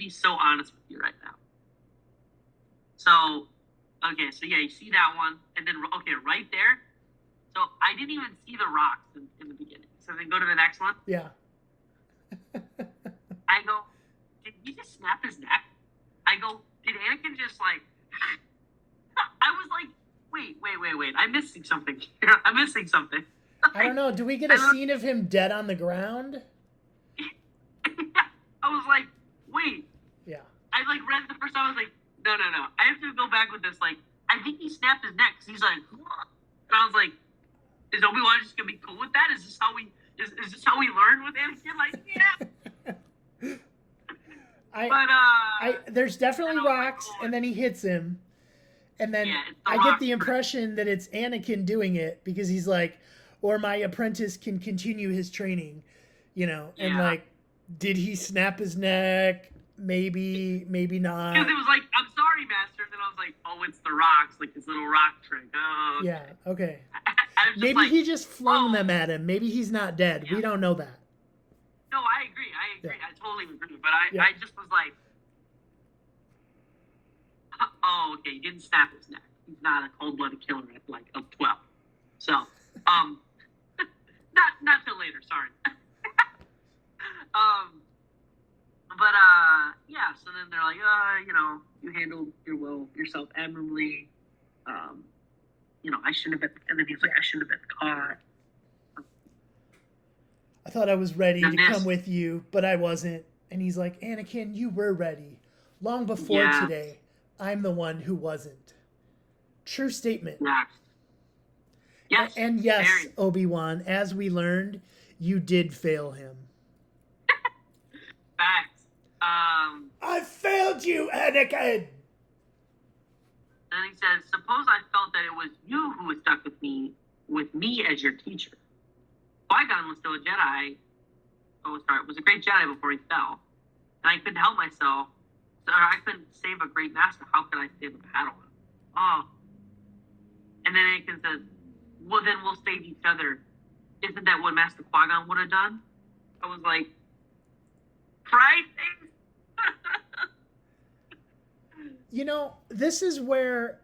so honest with you right now. So, okay, so yeah, you see that one, and then okay, right there. So I didn't even see the rocks in the beginning. So then go to the next one. Yeah. I go, did he just snap his neck? I go, did Anakin just like? I was like, wait. I'm missing something here. I'm missing something. I don't know. Do we get a scene of him dead on the ground? I was like, wait. Yeah. I like read the first time. I was like, no. I have to go back with this. Like, I think he snapped his neck. 'Cause he's like, "What?" And I was like, is Obi-Wan just gonna be cool with that? Is this how we learn with Anakin? Like, yeah. There's definitely rocks, and then he hits him, and then I get the impression that it's Anakin doing it because he's like, or my apprentice can continue his training, you know, and like, did he snap his neck? Maybe not. Because it was like, "I'm sorry, Master," and then I was like, "Oh, it's the rocks, like this little rock trick." Oh, okay. Yeah. Okay. Maybe like, he just flung them at him. Maybe he's not dead. Yeah. We don't know that. No, I agree. Yeah. I totally agree. But I just was like, oh, okay, he didn't snap his neck. He's not a cold-blooded killer at like of 12. So, not till later. Sorry. But yeah. So then they're like, you know, you handled yourself admirably. You know, I shouldn't have been. And then he's like, I shouldn't have been caught. I thought I was ready to come with you, but I wasn't. And he's like, Anakin, you were ready. Long before today, I'm the one who wasn't. True statement. Yeah. Yes. And yes, Obi-Wan, as we learned, you did fail him. Facts. I failed you, Anakin! Then he says, suppose I felt that it was you who was stuck with me as your teacher. Qui-Gon was still a Jedi. Was a great Jedi before he fell. And I couldn't help myself. So I couldn't save a great master. How could I save a Padawan? Oh. And then Anakin says, well, then we'll save each other. Isn't that what Master Qui-Gon would have done? I was like, right? You know, this is where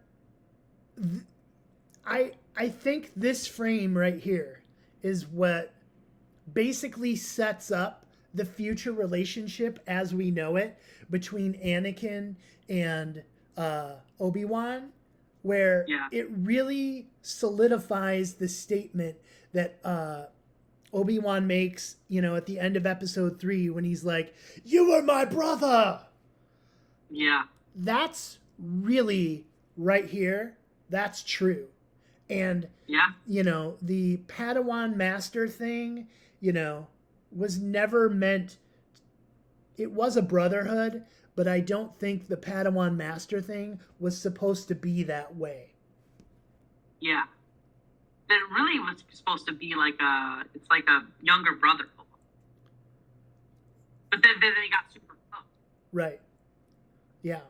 I think this frame right here is what basically sets up the future relationship as we know it between Anakin and Obi-Wan, where it really solidifies the statement that Obi-Wan makes, you know, at the end of episode 3 when he's like, "You were my brother." Yeah. That's really right here. That's true. And, you know, the Padawan Master thing, you know, was never meant, it was a brotherhood, but I don't think the Padawan Master thing was supposed to be that way. Yeah. It really was supposed to be like it's like a younger brother. But then he got super close. Right. Yeah.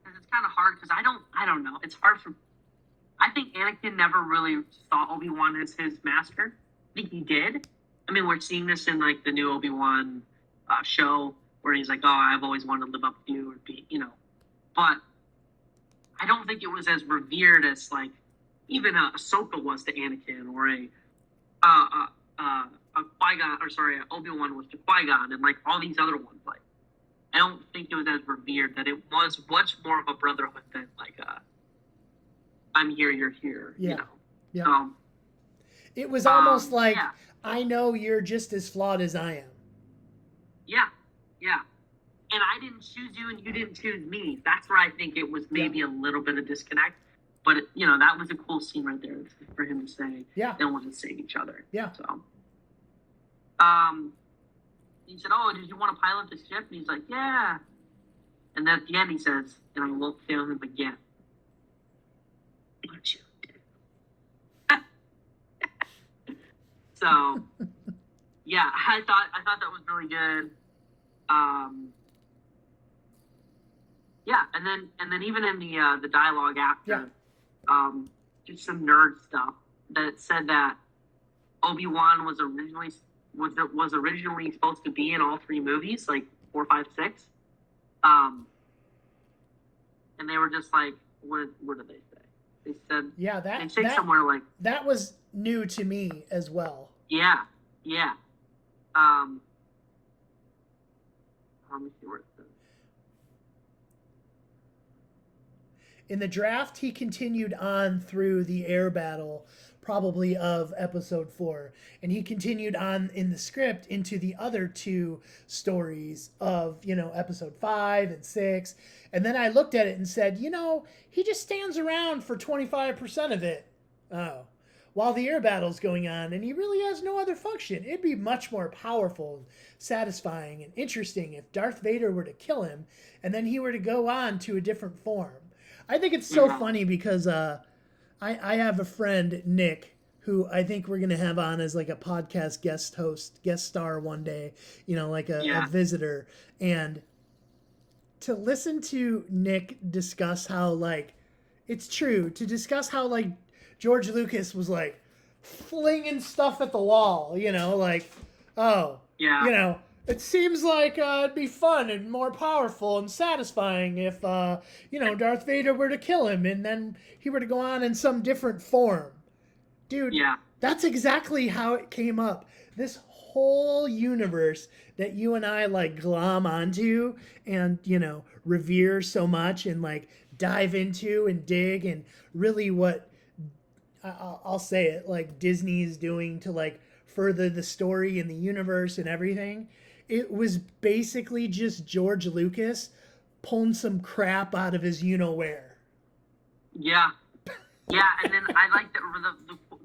It's kind of hard because I don't know. It's hard for. I think Anakin never really saw Obi-Wan as his master. I think he did. I mean, we're seeing this in like the new Obi-Wan show where he's like, "Oh, I've always wanted to live up to you," or be, you know. But I don't think it was as revered as like even Ahsoka was to Anakin, or a Qui-Gon, or sorry, Obi-Wan was to Qui-Gon, and like all these other ones. Like, I don't think it was as revered. That it was much more of a brotherhood than like I'm here, you're here. Yeah. You know. Yeah. It was almost like, I know you're just as flawed as I am. Yeah. Yeah. And I didn't choose you and you didn't choose me. That's where I think it was maybe a little bit of disconnect. But, you know, that was a cool scene right there for him to say, they want to save each other. Yeah. So, he said, oh, did you want to pilot the ship? And he's like, yeah. And then at the end he says, and I won't fail him again. What you do? So, yeah, I thought that was really good. Yeah, and then even in the dialogue after, just some nerd stuff that said that Obi-Wan was originally supposed to be in all 3 movies, like 4, 5, 6. And they were just like, what did they say? They said, they say somewhere like, that was new to me as well. Yeah. Let me see where it says. In the draft, he continued on through the air battle, probably of episode 4. And he continued on in the script into the other 2 stories of, you know, episode 5 and 6. And then I looked at it and said, you know, he just stands around for 25% of it. Oh. While the air battle's going on, and he really has no other function. It'd be much more powerful and satisfying and interesting if Darth Vader were to kill him, and then he were to go on to a different form. I think it's so funny because I have a friend, Nick, who I think we're going to have on as like a podcast guest star one day, you know, like a visitor. And to listen to Nick discuss how, like, it's true, to discuss how, like, George Lucas was like flinging stuff at the wall, you know, like, you know, it seems like it'd be fun and more powerful and satisfying if, you know, Darth Vader were to kill him and then he were to go on in some different form. Dude, that's exactly how it came up. This whole universe that you and I like glom onto and, you know, revere so much and like dive into and dig, and really what I'll say it, like Disney is doing to like further the story and the universe and everything. It was basically just George Lucas pulling some crap out of his you-know-where. Yeah. Yeah, and then I like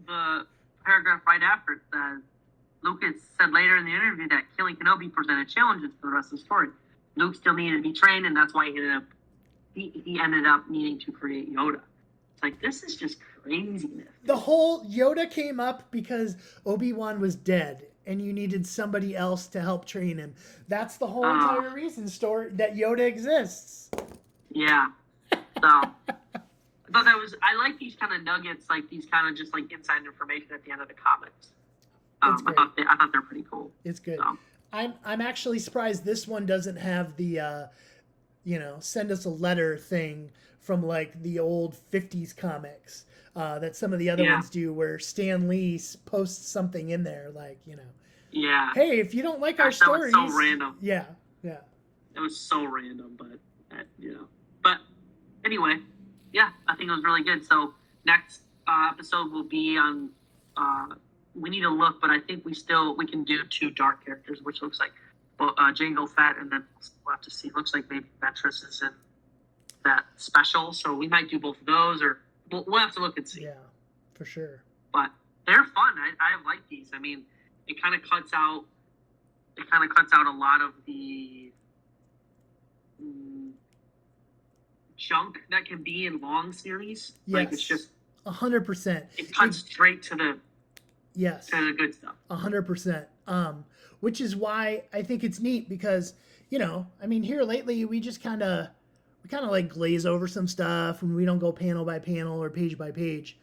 the paragraph right after it says, Lucas said later in the interview that killing Kenobi presented challenges for the rest of the story. Luke still needed to be trained, and that's why he ended up needing to create Yoda. It's like, this is just craziness. The whole Yoda came up because Obi-Wan was dead, and you needed somebody else to help train him. That's the whole entire reason story that Yoda exists. Yeah. So I thought I like these kind of nuggets, like these kind of just like inside information at the end of the comics. I thought they're pretty cool. It's good. So. I'm actually surprised this one doesn't have the send us a letter thing from like the old 50s comics that some of the other ones do, where Stan Lee posts something in there like, yeah, hey, if you don't like our stories, that was so random. Yeah. It was so random, but But anyway, yeah, I think it was really good. So next episode will be on. We need to look, but I think we can do 2 dark characters, which looks like Jango Fett, and then we'll have to see. Looks like maybe Ventress is in that special, so we might do both of those, or we'll have to look and see. Yeah, for sure. But they're fun. I like these. I mean, it kind of cuts out a lot of the junk that can be in long series. Yes. Like, it's just 100%. It cuts straight to the to the good stuff. 100%. Which is why I think it's neat because, I mean, here lately we just kind of like glaze over some stuff and we don't go panel by panel or page by page.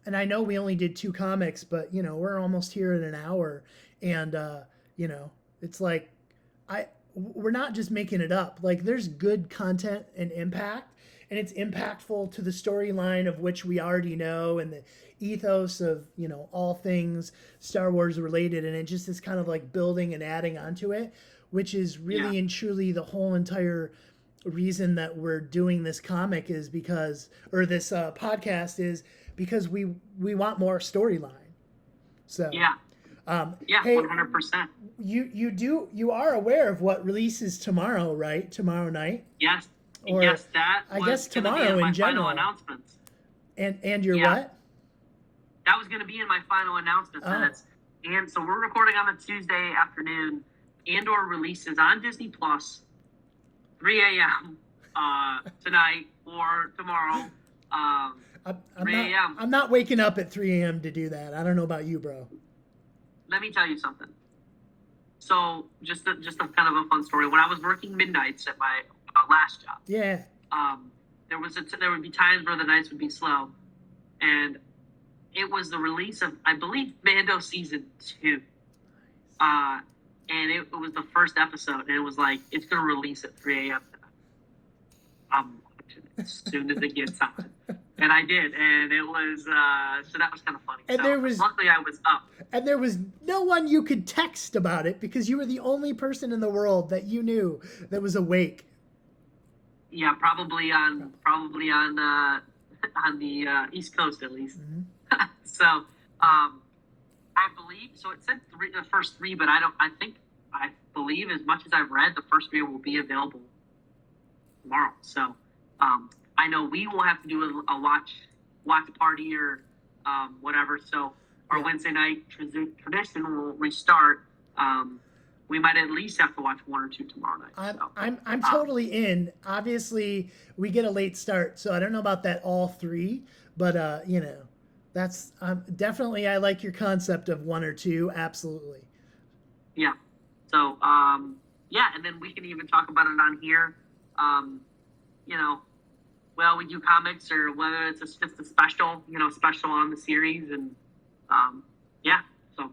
And I know we only did 2 comics, but we're almost here in an hour, and it's like we're not just making it up. Like, there's good content and impact, and it's impactful to the storyline of which we already know and the ethos of all things Star Wars related, and it just is kind of like building and adding onto it, which is really and truly the whole entire reason that we're doing this comic is because, or this podcast is because we want more storyline. So hey, 100%. You are aware of what releases tomorrow, right? Tomorrow night. Yes. Or yes, that I was guess tomorrow be in my in general. Final announcements. And your what? That was going to be in my final announcements. Oh. And so we're recording on a Tuesday afternoon. Andor releases on Disney Plus 3 a.m. Tonight or tomorrow. 3 a.m. I'm not waking up at 3 a.m. to do that. I don't know about you, bro. Let me tell you something. So just a kind of a fun story. When I was working midnights at my last job, there would be times where the nights would be slow, and it was the release of, I believe, Mando season 2, and it was the first episode, and it was like, it's gonna release at 3 a.m. tonight. I'm watching it as soon as it gets out, and I did, and it was so that was kind of funny. And luckily I was up, and there was no one you could text about it because you were the only person in the world that you knew that was awake. Yeah, probably on the East Coast at least. Mm-hmm. So, I believe so. It said the first 3, but I believe as much as I've read, the first 3 will be available tomorrow. So, I know we will have to do a watch party or whatever. So our Wednesday night tradition will restart. We might at least have to watch 1 or 2 tomorrow night. I'm totally in. Obviously, we get a late start, so I don't know about that all 3, but that's definitely, I like your concept of 1 or 2. Absolutely. Yeah. So and then we can even talk about it on here. Well, we do comics, or whether it's just a special, special on the series, and so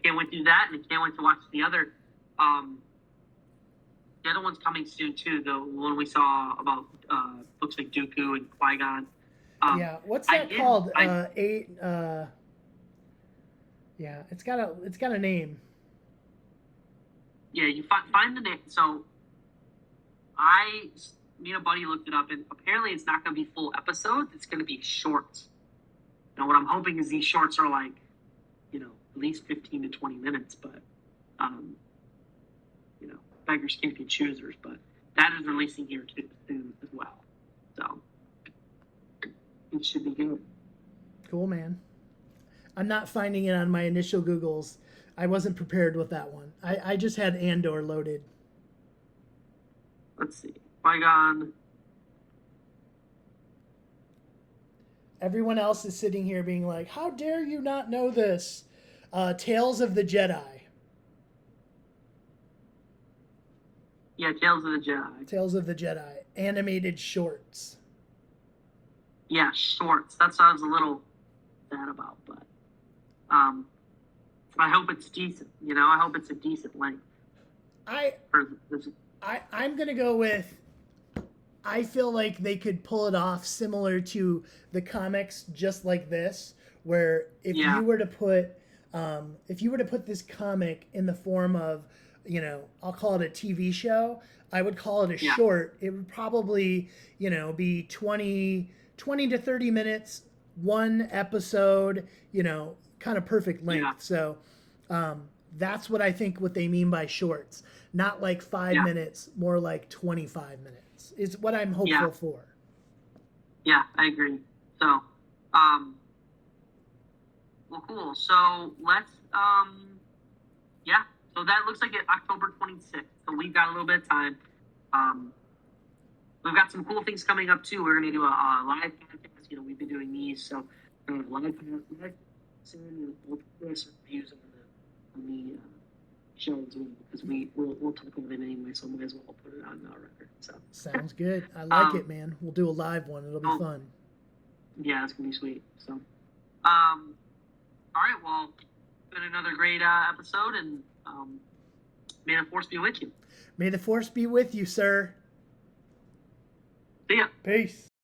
can't wait to do that, and can't wait to watch the other one's coming soon too. The one we saw about looks like Dooku and Qui-Gon. What's that called? It's got a name. Yeah, you find the name. So me and a buddy looked it up, and apparently it's not going to be full episodes. It's going to be shorts. Now, what I'm hoping is these shorts are like, at least 15 to 20 minutes, but, beggars can't be choosers, but that is releasing here too soon as well. So it should be good. Cool, man. I'm not finding it on my initial Googles. I wasn't prepared with that one. I just had Andor loaded. Let's see. Qui-Gon. Everyone else is sitting here being like, how dare you not know this? Tales of the Jedi. Yeah, Tales of the Jedi. Tales of the Jedi. Animated shorts. Yeah, shorts. That's what I was a little sad about, but I hope it's decent. You know, I hope it's a decent length. I'm going to go with, I feel like they could pull it off similar to the comics, just like this, where if you were to put this comic in the form of, you know, I'll call it a TV show, I would call it a short. It would probably, you know, be 20 to 30 minutes, one episode, you know, kind of perfect length. Yeah. So that's what I think what they mean by shorts. Not like 5 minutes, more like 25 minutes is what I'm hopeful for. Yeah, I agree. So, well, cool. So let's, so that looks like it October 26th. So we've got a little bit of time. We've got some cool things coming up too. We're going to do a live podcast. You know, we've been doing these, so live podcast soon. We'll put some reviews on the show as well, because we'll talk about it anyway. So might as well put it on our record. So sounds good. I like it, man. We'll do a live one. It'll be fun. Yeah, it's gonna be sweet. So, all right. Well, it's been another great episode, and may the force be with you. May the force be with you, sir. See ya. Peace.